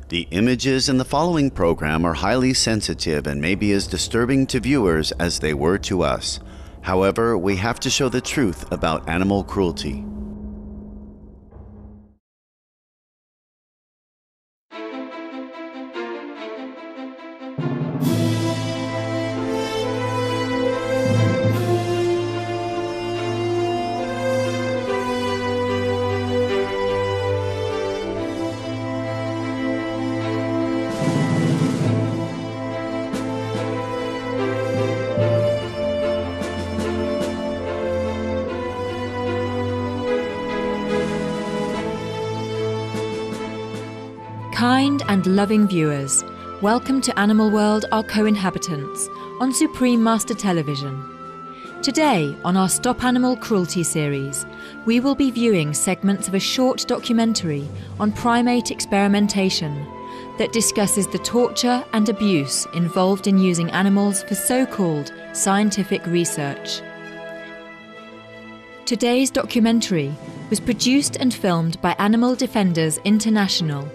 The images in the following program are highly sensitive and may be as disturbing to viewers as they were to us. However, we have to show the truth about animal cruelty. Kind and loving viewers, welcome to Animal World, Our Co-Inhabitants on Supreme Master Television. Today, on our Stop Animal Cruelty series, we will be viewing segments of a short documentary on primate experimentation that discusses the torture and abuse involved in using animals for so-called scientific research. Today's documentary was produced and filmed by Animal Defenders International,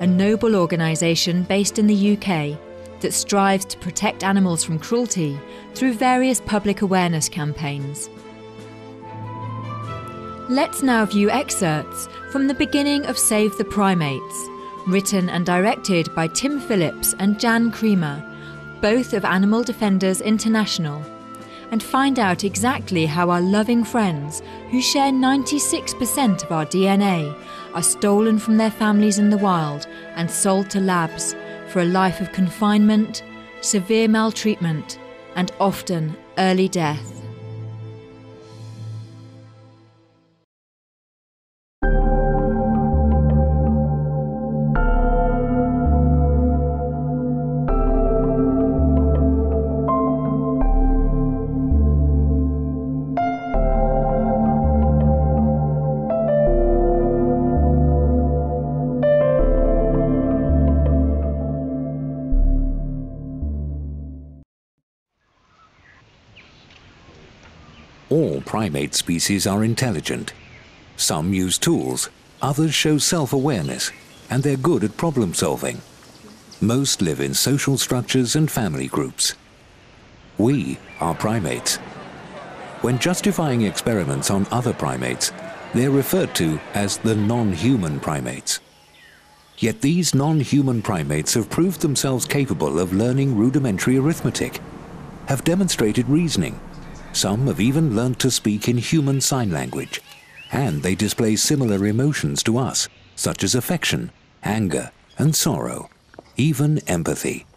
a noble organisation based in the UK that strives to protect animals from cruelty through various public awareness campaigns. Let's now view excerpts from the beginning of Save the Primates, written and directed by Tim Phillips and Jan Creamer, both of Animal Defenders International, and find out exactly how our loving friends, who share 96% of our DNA, are stolen from their families in the wild and sold to labs for a life of confinement, severe maltreatment, and often early death. All primate species are intelligent. Some use tools, others show self-awareness, and they're good at problem solving. Most live in social structures and family groups. We are primates. When justifying experiments on other primates, they're referred to as the non-human primates. Yet these non-human primates have proved themselves capable of learning rudimentary arithmetic, have demonstrated reasoning. Some have even learned to speak in human sign language, and they display similar emotions to us, such as affection, anger, and sorrow, even empathy.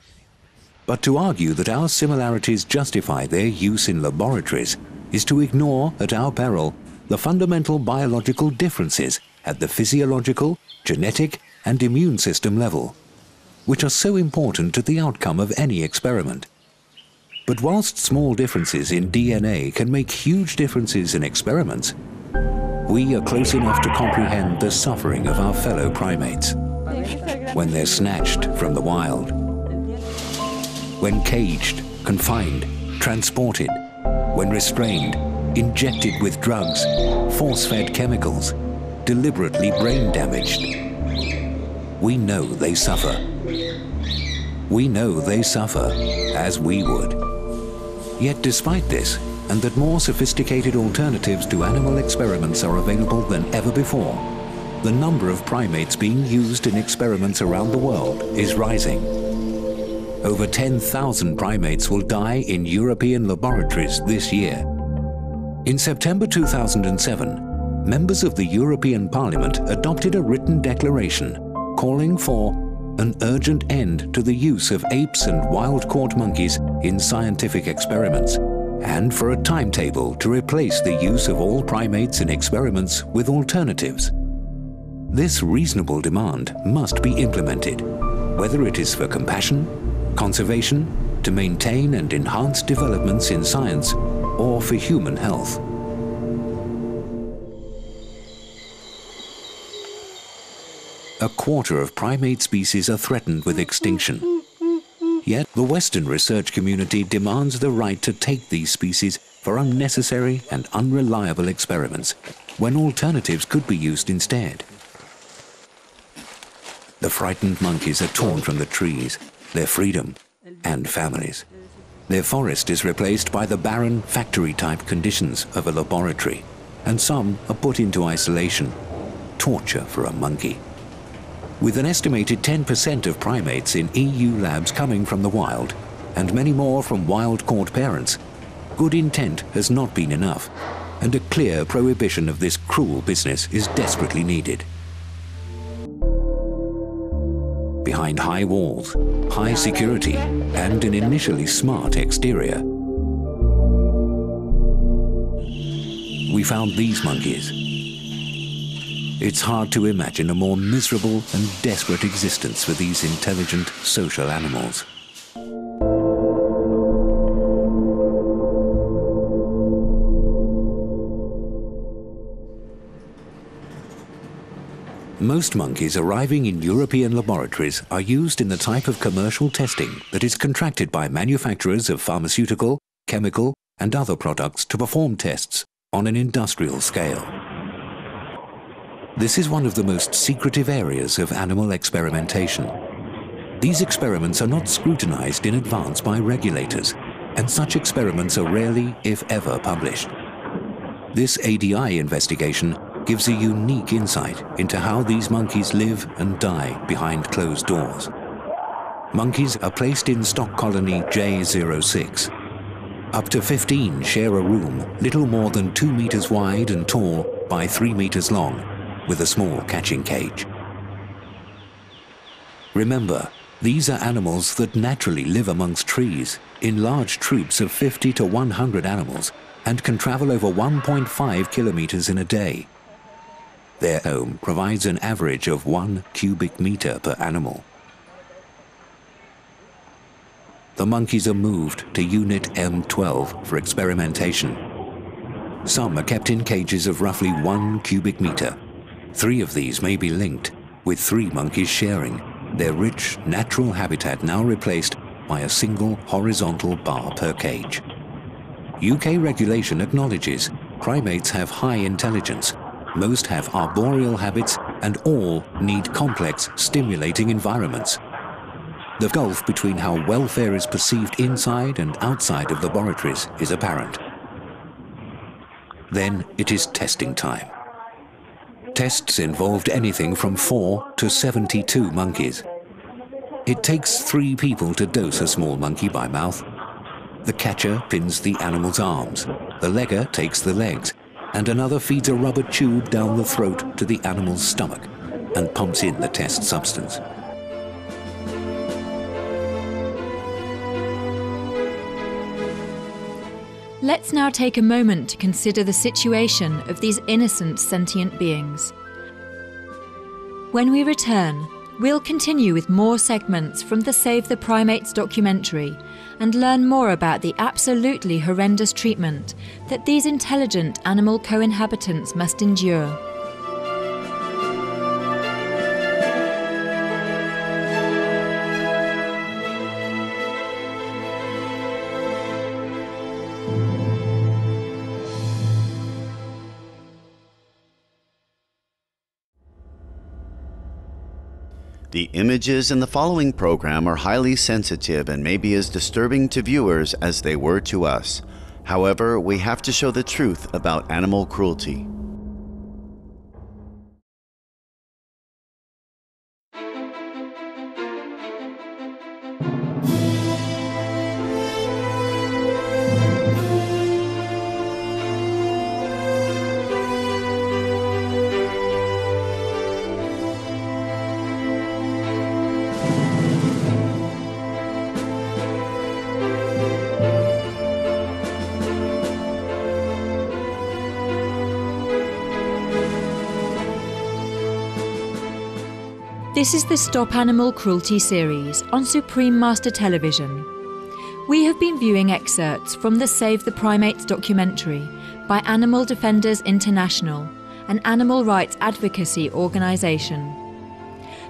But to argue that our similarities justify their use in laboratories is to ignore, at our peril, the fundamental biological differences at the physiological, genetic, and immune system level, which are so important to the outcome of any experiment. But whilst small differences in DNA can make huge differences in experiments, we are close enough to comprehend the suffering of our fellow primates when they're snatched from the wild, when caged, confined, transported, when restrained, injected with drugs, force-fed chemicals, deliberately brain damaged. We know they suffer. We know they suffer, as we would. Yet despite this, and that more sophisticated alternatives to animal experiments are available than ever before, the number of primates being used in experiments around the world is rising. Over 10,000 primates will die in European laboratories this year. In September 2007, members of the European Parliament adopted a written declaration calling for an urgent end to the use of apes and wild-caught monkeys in scientific experiments, and for a timetable to replace the use of all primates in experiments with alternatives. This reasonable demand must be implemented, whether it is for compassion, conservation, to maintain and enhance developments in science, or for human health. A quarter of primate species are threatened with extinction. Yet the Western research community demands the right to take these species for unnecessary and unreliable experiments, when alternatives could be used instead. The frightened monkeys are torn from the trees, their freedom and families. Their forest is replaced by the barren, factory-type conditions of a laboratory, and some are put into isolation. Torture for a monkey. With an estimated 10% of primates in EU labs coming from the wild, and many more from wild-caught parents, good intent has not been enough, and a clear prohibition of this cruel business is desperately needed. Behind high walls, high security, and an initially smart exterior, we found these monkeys. It's hard to imagine a more miserable and desperate existence for these intelligent social animals. Most monkeys arriving in European laboratories are used in the type of commercial testing that is contracted by manufacturers of pharmaceutical, chemical, and other products to perform tests on an industrial scale. This is one of the most secretive areas of animal experimentation. These experiments are not scrutinized in advance by regulators, and such experiments are rarely, if ever, published. This ADI investigation gives a unique insight into how these monkeys live and die behind closed doors. Monkeys are placed in stock colony J06. Up to 15 share a room little more than 2 meters wide and tall by 3 meters long, with a small catching cage. Remember, these are animals that naturally live amongst trees in large troops of 50 to 100 animals and can travel over 1.5 kilometers in a day. Their home provides an average of 1 cubic meter per animal. The monkeys are moved to Unit M12 for experimentation. Some are kept in cages of roughly 1 cubic meter. 3 of these may be linked, with 3 monkeys sharing, their rich, natural habitat now replaced by a single horizontal bar per cage. UK regulation acknowledges primates have high intelligence, most have arboreal habits, and all need complex, stimulating environments. The gulf between how welfare is perceived inside and outside of laboratories is apparent. Then it is testing time. Tests involved anything from 4 to 72 monkeys. It takes 3 people to dose a small monkey by mouth. The catcher pins the animal's arms, the legger takes the legs, and another feeds a rubber tube down the throat to the animal's stomach and pumps in the test substance. Let's now take a moment to consider the situation of these innocent sentient beings. When we return, we'll continue with more segments from the Save the Primates documentary and learn more about the absolutely horrendous treatment that these intelligent animal co-inhabitants must endure. The images in the following program are highly sensitive and may be as disturbing to viewers as they were to us. However, we have to show the truth about animal cruelty. This is the Stop Animal Cruelty series on Supreme Master Television. We have been viewing excerpts from the Save the Primates documentary by Animal Defenders International, an animal rights advocacy organisation.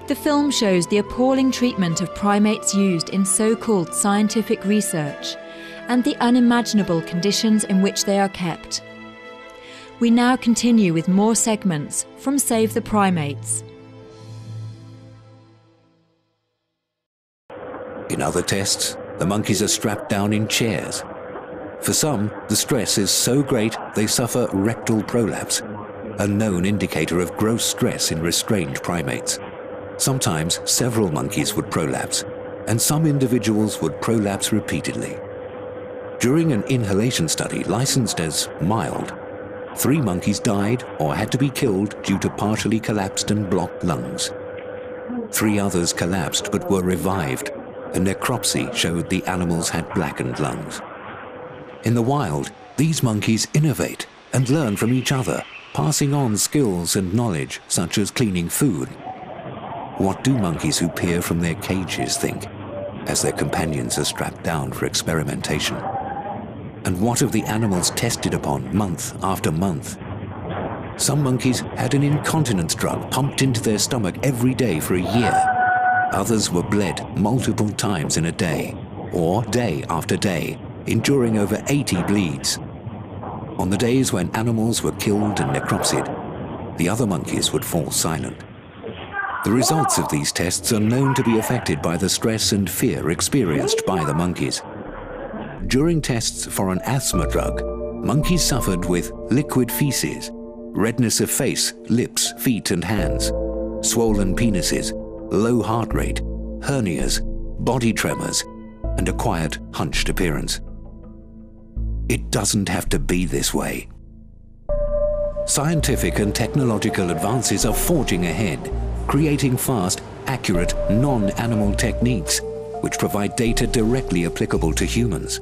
The film shows the appalling treatment of primates used in so-called scientific research and the unimaginable conditions in which they are kept. We now continue with more segments from Save the Primates. In other tests, the monkeys are strapped down in chairs. For some, the stress is so great they suffer rectal prolapse, a known indicator of gross stress in restrained primates. Sometimes several monkeys would prolapse, and some individuals would prolapse repeatedly. During an inhalation study licensed as mild, 3 monkeys died or had to be killed due to partially collapsed and blocked lungs. 3 others collapsed but were revived. A necropsy showed the animals had blackened lungs. In the wild, these monkeys innovate and learn from each other, passing on skills and knowledge such as cleaning food. What do monkeys who peer from their cages think as their companions are strapped down for experimentation? And what of the animals tested upon month after month? Some monkeys had an incontinence drug pumped into their stomach every day for a year. Others were bled multiple times in a day, or day after day, enduring over 80 bleeds. On the days when animals were killed and necropsied, the other monkeys would fall silent. The results of these tests are known to be affected by the stress and fear experienced by the monkeys. During tests for an asthma drug, monkeys suffered with liquid feces, redness of face, lips, feet and hands, swollen penises, low heart rate, hernias, body tremors, and a quiet, hunched appearance. It doesn't have to be this way. Scientific and technological advances are forging ahead, creating fast, accurate, non-animal techniques which provide data directly applicable to humans.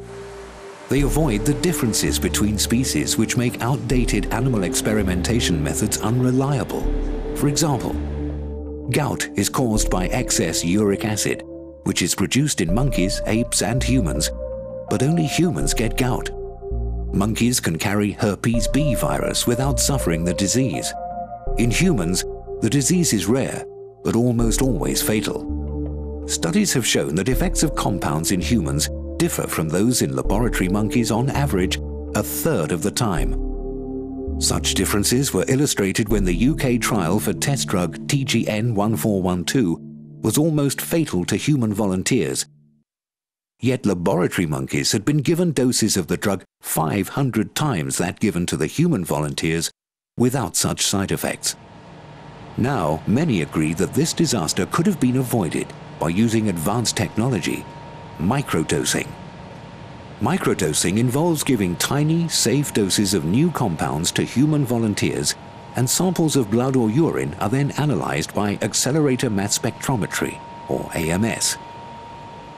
They avoid the differences between species which make outdated animal experimentation methods unreliable. For example, gout is caused by excess uric acid, which is produced in monkeys, apes, and humans, but only humans get gout. Monkeys can carry herpes B virus without suffering the disease. In humans, the disease is rare, but almost always fatal. Studies have shown that effects of compounds in humans differ from those in laboratory monkeys on average a third of the time. Such differences were illustrated when the UK trial for test drug TGN-1412 was almost fatal to human volunteers. Yet laboratory monkeys had been given doses of the drug 500 times that given to the human volunteers without such side effects. Now, many agree that this disaster could have been avoided by using advanced technology, microdosing. Microdosing involves giving tiny, safe doses of new compounds to human volunteers, and samples of blood or urine are then analyzed by accelerator mass spectrometry, or AMS.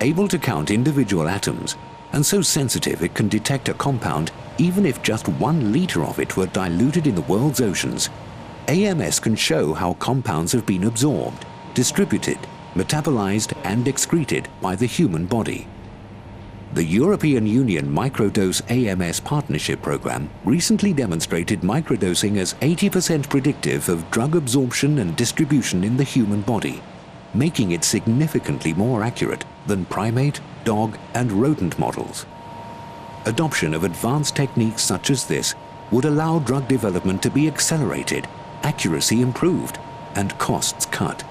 Able to count individual atoms, and so sensitive it can detect a compound even if just 1 liter of it were diluted in the world's oceans, AMS can show how compounds have been absorbed, distributed, metabolized and excreted by the human body. The European Union Microdose AMS Partnership Programme recently demonstrated microdosing as 80% predictive of drug absorption and distribution in the human body, making it significantly more accurate than primate, dog and rodent models. Adoption of advanced techniques such as this would allow drug development to be accelerated, accuracy improved, and costs cut.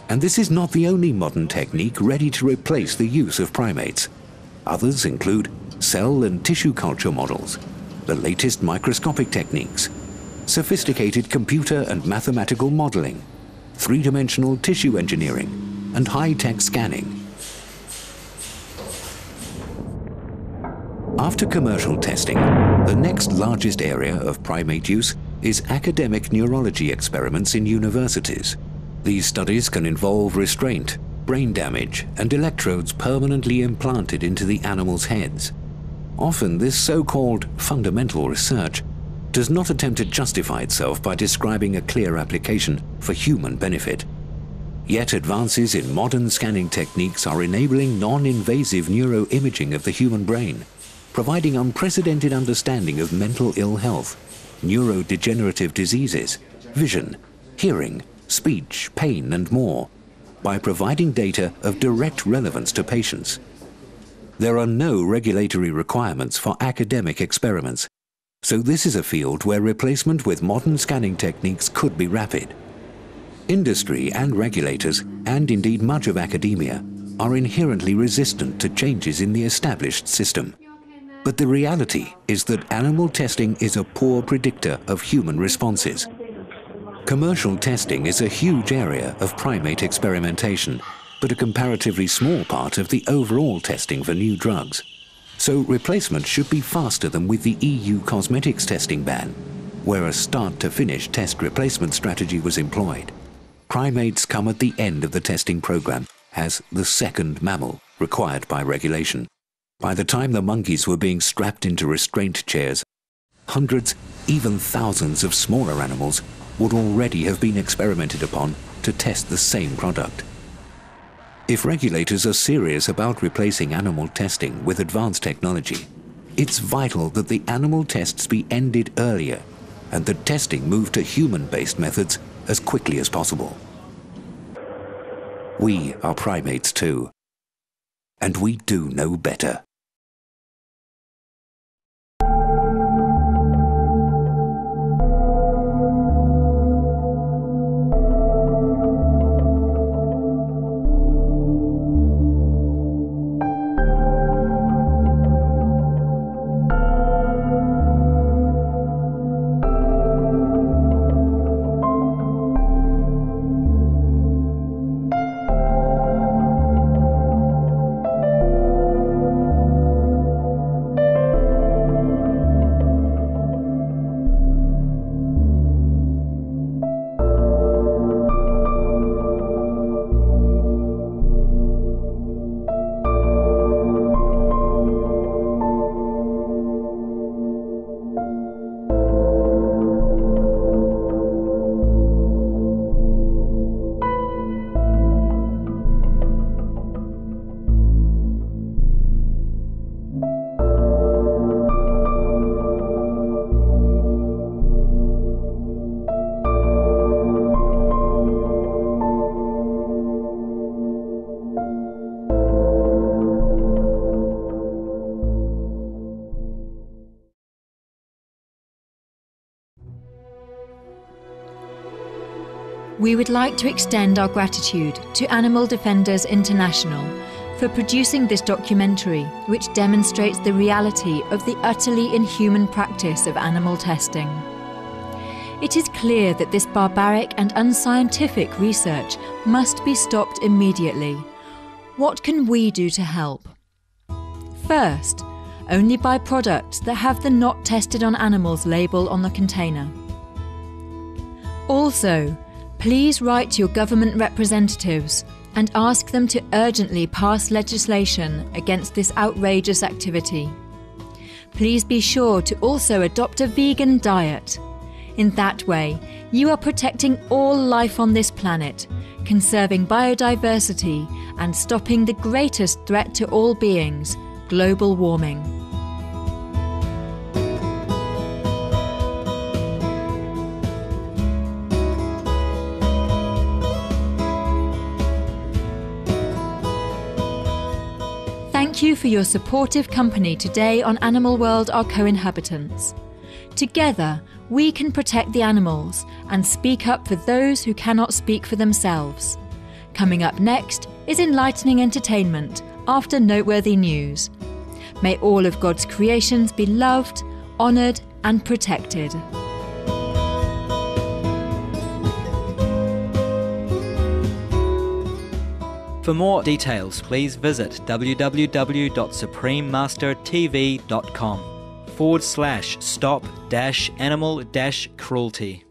And this is not the only modern technique ready to replace the use of primates. Others include cell and tissue culture models, the latest microscopic techniques, sophisticated computer and mathematical modeling, three-dimensional tissue engineering, and high-tech scanning. After commercial testing, the next largest area of primate use is academic neurology experiments in universities. These studies can involve restraint, brain damage, and electrodes permanently implanted into the animals' heads. Often this so-called fundamental research does not attempt to justify itself by describing a clear application for human benefit. Yet advances in modern scanning techniques are enabling non-invasive neuroimaging of the human brain, providing unprecedented understanding of mental ill health, neurodegenerative diseases, vision, hearing, speech, pain, and more, by providing data of direct relevance to patients. There are no regulatory requirements for academic experiments, so this is a field where replacement with modern scanning techniques could be rapid. Industry and regulators, and indeed much of academia, are inherently resistant to changes in the established system. But the reality is that animal testing is a poor predictor of human responses. Commercial testing is a huge area of primate experimentation, but a comparatively small part of the overall testing for new drugs. So replacement should be faster than with the EU cosmetics testing ban, where a start-to-finish test replacement strategy was employed. Primates come at the end of the testing program as the second mammal required by regulation. By the time the monkeys were being strapped into restraint chairs, hundreds, even thousands of smaller animals would already have been experimented upon to test the same product. If regulators are serious about replacing animal testing with advanced technology, it's vital that the animal tests be ended earlier and that testing move to human-based methods as quickly as possible. We are primates too, and we do know better. We would like to extend our gratitude to Animal Defenders International for producing this documentary, which demonstrates the reality of the utterly inhuman practice of animal testing. It is clear that this barbaric and unscientific research must be stopped immediately. What can we do to help? First, only buy products that have the "Not Tested on Animals" label on the container. Also, please write to your government representatives and ask them to urgently pass legislation against this outrageous activity. Please be sure to also adopt a vegan diet. In that way, you are protecting all life on this planet, conserving biodiversity and stopping the greatest threat to all beings, global warming. Thank you for your supportive company today on Animal World, Our Co-Inhabitants. Together, we can protect the animals and speak up for those who cannot speak for themselves. Coming up next is enlightening entertainment after noteworthy news. May all of God's creations be loved, honoured and protected. For more details, please visit www.suprememastertv.com/stop-animal-cruelty.